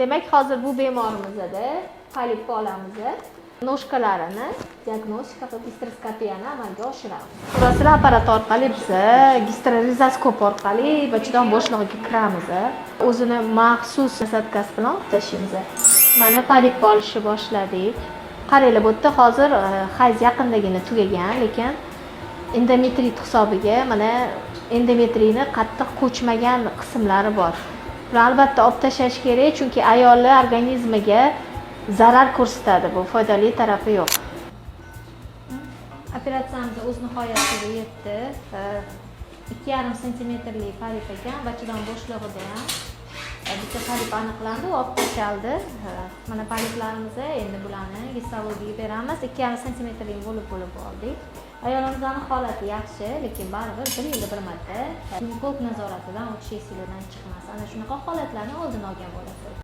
Demak, hozir bu bemorimizda polip olamiz. Noshkalarini diagnostika qilib gastroskopiyani amalga oshiramiz. Surasilar apparat orqali biz gastrorizoskop orqali bachadon bo'shlig'iga kiramiz. O'zini maxsus nasatkasi bilan tashlaymiz. Mana polip olishni boshladik. Qaranglar, bu yerda hozir hayz yaqindagina tugagan, lekin endometrit hisobiga mana endometriyni qattiq ko'chmagan qismlari bor. Buni albatta olib tashlash kerak, chunki ayollar organizmiga zarar ko'rsatadi. Bu foydali tarafi yo'q. Operatsiyamiz o'z nihoyasiga yetdi. 2,5 sm polip ekan, bachadon bo'shlig'ida ham bitta polip aniqlandi, olib tashaldi. Mana poliplarimizni endi bularni gistologiyaga beramiz. 2,5 sm bo'lib oldik. Ayolimizning holati yaxshi, lekin baribir 1 yilda bir marta ginekolog nazoratidan o'tish esimizdan chiqmas. Ana shunaqa holatlarni oldini olgan bo'lasiz.